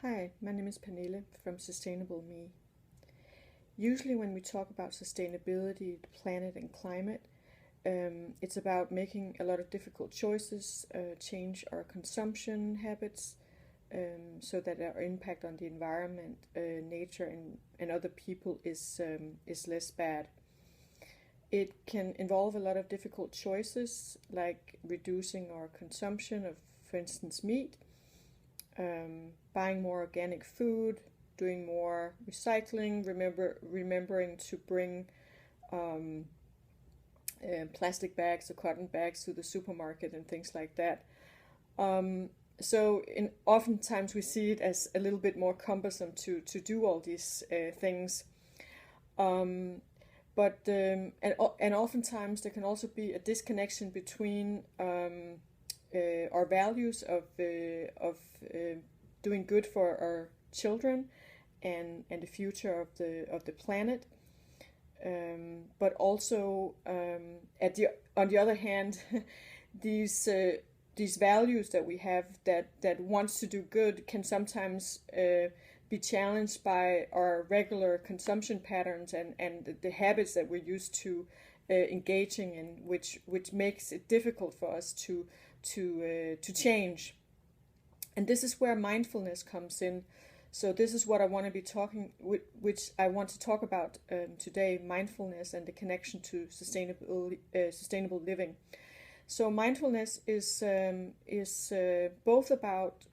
Hi, my name is Pernille from Sustainable Me. Usually, when we talk about sustainability, the planet, and climate, it's about making a lot of difficult choices, change our consumption habits, so that our impact on the environment, nature, and other people is less bad. It can involve a lot of difficult choices, like reducing our consumption of, for instance, meat, buying more organic food, doing more recycling, remembering to bring um, plastic bags or cotton bags to the supermarket and things like that. Oftentimes we see it as a little bit more cumbersome to do all these things. Um, and oftentimes there can also be a disconnection between our values of doing good for our children and the future of the planet. But also, on the other hand, these these values that we have that wants to do good can sometimes be challenged by our regular consumption patterns and the habits that we're used to engaging in, which makes it difficult for us to change. And this is where mindfulness comes in. So this is what I want to be talking, which I want to talk about today: mindfulness and the connection to sustainable living. So mindfulness is both about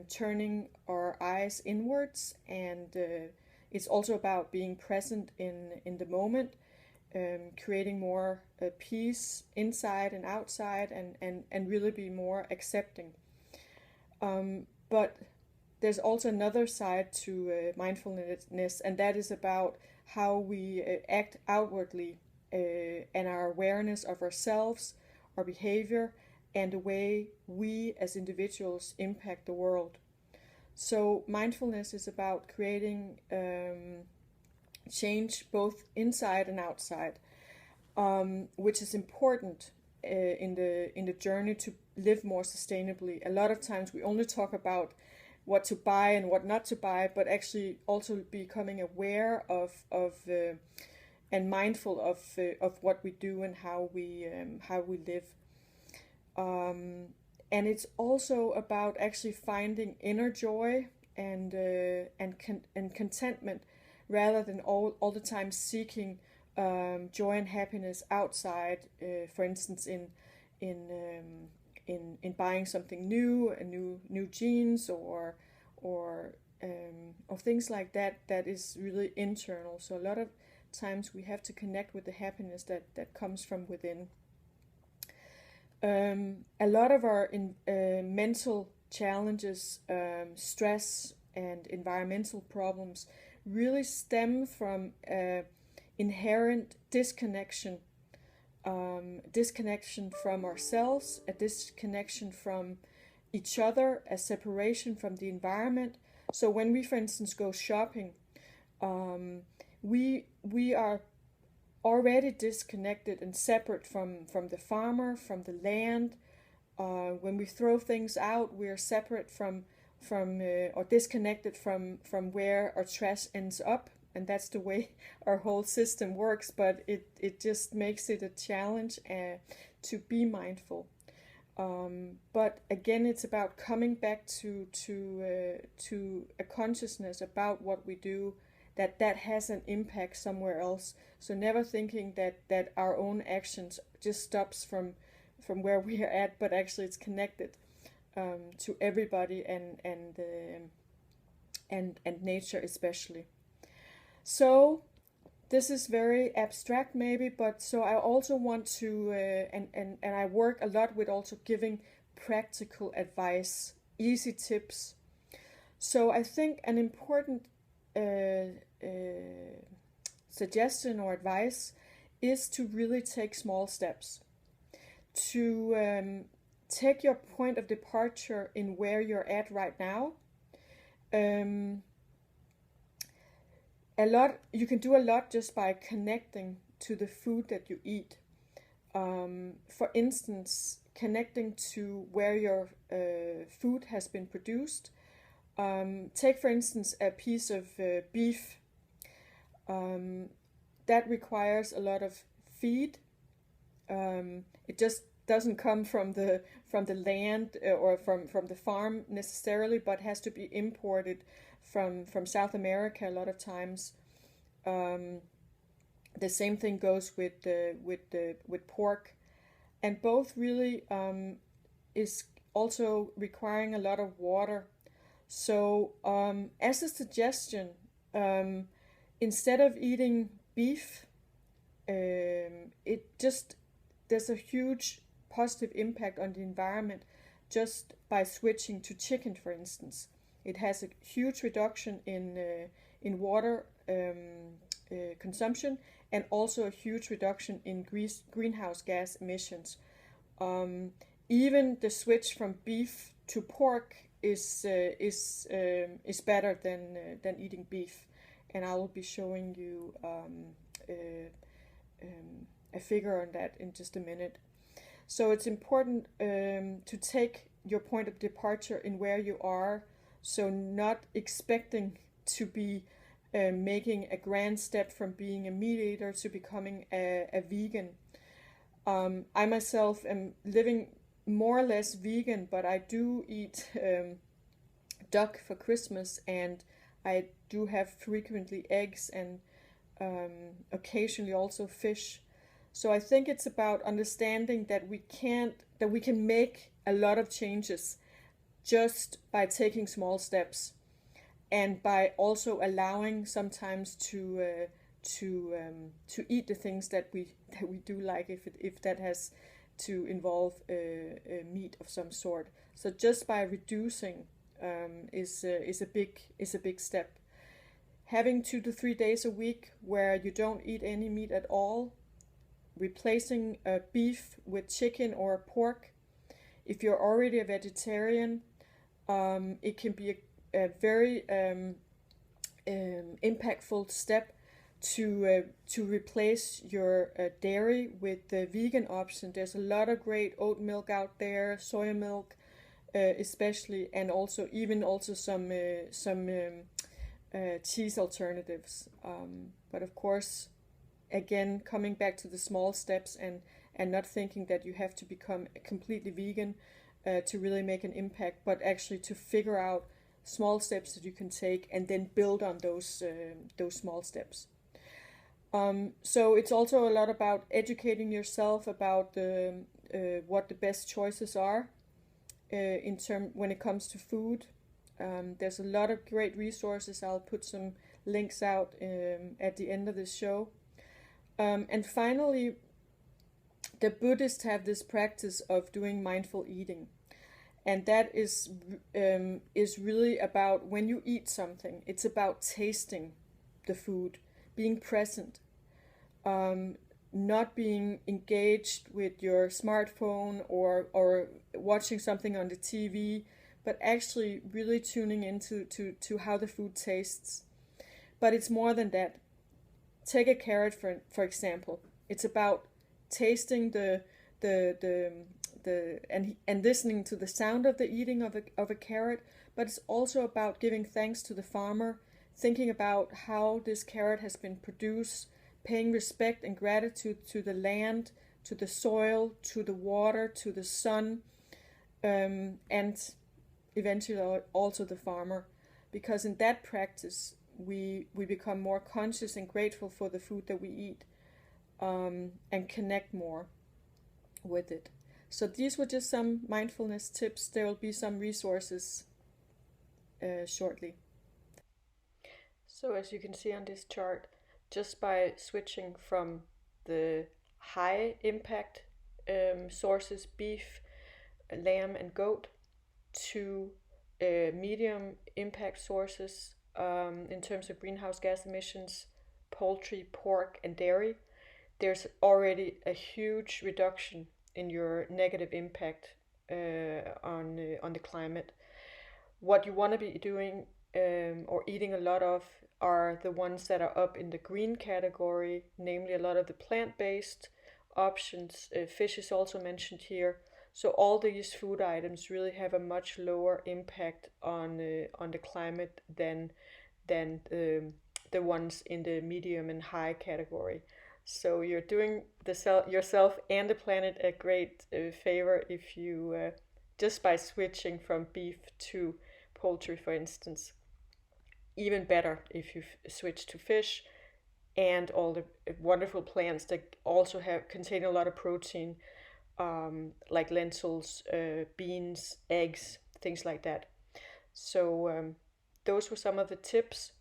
turning our eyes inwards, and it's also about being present in the moment, creating more peace inside and outside, and really be more accepting. But there's also another side to mindfulness, and that is about how we act outwardly, and our awareness of ourselves, our behavior, and the way we as individuals impact the world. So, mindfulness is about creating change both inside and outside, which is important in the journey to live more sustainably. A lot of times we only talk about what to buy and what not to buy, but actually also becoming aware of and mindful of what we do and how we live. And it's also about actually finding inner joy and contentment, rather than all the time seeking joy and happiness outside. For instance, in buying something new, a new jeans, or things like that, that is really internal. So a lot of times we have to connect with the happiness that comes from within. A lot of our mental challenges, stress, and environmental problems really stem from inherent disconnection from ourselves, a disconnection from each other, a separation from the environment. So when we, for instance, go shopping, we are already disconnected and separate from the farmer, from the land. When we throw things out, we are separate from or disconnected from where our trash ends up, and that's the way our whole system works. But it just makes it a challenge to be mindful. But again, it's about coming back to a consciousness about what we do, that has an impact somewhere else. So never thinking that our own actions just stops from where we are at, but actually it's connected to everybody and nature especially. So this is very abstract maybe, but so I also want to and I work a lot with also giving practical advice, easy tips. So I think an important suggestion or advice is to really take small steps, to take your point of departure in where you're at right now. Um, a lot You can do a lot just by connecting to the food that you eat. For instance, connecting to where your food has been produced, Take for instance a piece of beef. Um, that requires a lot of feed. It just doesn't come from the land or from the farm necessarily, but has to be imported from South America a lot of times. Um, the same thing goes with pork, and both really is also requiring a lot of water. So as a suggestion, um, instead of eating beef, it just there's a huge positive impact on the environment just by switching to chicken, for instance. It has a huge reduction in water consumption, and also a huge reduction in greenhouse gas emissions. Um, Even the switch from beef to pork is better than eating beef, and I will be showing you a figure on that in just a minute. So it's important to take your point of departure in where you are, so not expecting to be making a grand step from being a meat eater to becoming a vegan. I myself am living more or less vegan, but I do eat duck for Christmas, and I do have frequently eggs and occasionally also fish. So I think it's about understanding that we can make a lot of changes just by taking small steps, and by also allowing sometimes to eat the things that we do like, if that has to involve meat of some sort. So just by reducing is a big step. Having 2 to 3 days a week where you don't eat any meat at all, replacing beef with chicken or pork. If you're already a vegetarian, it can be a very impactful step to replace your dairy with the vegan option. There's a lot of great oat milk out there, soya milk, especially, and also even also some cheese alternatives. But of course, again, coming back to the small steps, and not thinking that you have to become completely vegan to really make an impact, but actually to figure out small steps that you can take and then build on those small steps. So it's also a lot about educating yourself about what the best choices are in term when it comes to food. There's a lot of great resources. I'll put some links out at the end of the show. And finally, the Buddhists have this practice of doing mindful eating, and that is really about when you eat something. It's about tasting the food, being present, not being engaged with your smartphone or watching something on the TV, but actually really tuning into to how the food tastes. But it's more than that. Take a carrot for example. It's about tasting the and listening to the sound of the eating of a carrot, but it's also about giving thanks to the farmer, thinking about how this carrot has been produced, paying respect and gratitude to the land, to the soil, to the water, to the sun, and eventually also the farmer. Because in that practice, we become more conscious and grateful for the food that we eat, and connect more with it. So these were just some mindfulness tips. There will be some resources shortly. So as you can see on this chart, just by switching from the high impact sources, beef, lamb, and goat, to medium impact sources in terms of greenhouse gas emissions, poultry, pork, and dairy, there's already a huge reduction in your negative impact on the climate. What you want to be doing or eating a lot of are the ones that are up in the green category, namely a lot of the plant-based options. Fish is also mentioned here, So all these food items really have a much lower impact on the climate than the ones in the medium and high category. So you're doing yourself and the planet a great favor if you just by switching from beef to poultry, for instance. Even better if you switch to fish and all the wonderful plants that also have contain a lot of protein, like lentils, beans, eggs, things like that. So those were some of the tips.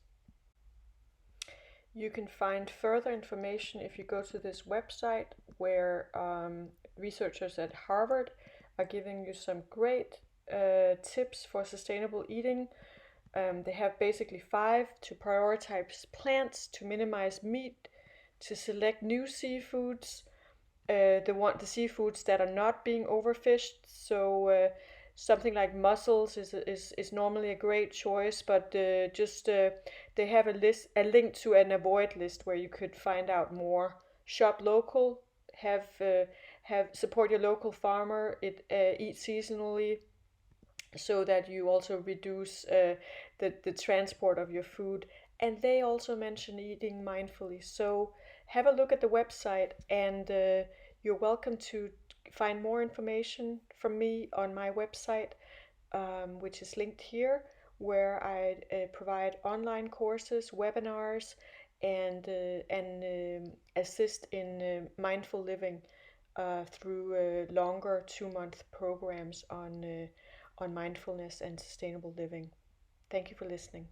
You can find further information if you go to this website where researchers at Harvard are giving you some great tips for sustainable eating. They have basically five: to prioritize plants, to minimize meat, to select new seafoods, the seafoods that are not being overfished. So something like mussels is normally a great choice, but just they have a link to an avoid list where you could find out more. Shop local, have support your local farmer. Eat seasonally, so that you also reduce the transport of your food. And they also mention eating mindfully. So have a look at the website, and you're welcome to find more information from me on my website, which is linked here, where I provide online courses, webinars, and assist in mindful living through longer 2-month programs on mindfulness and sustainable living. Thank you for listening.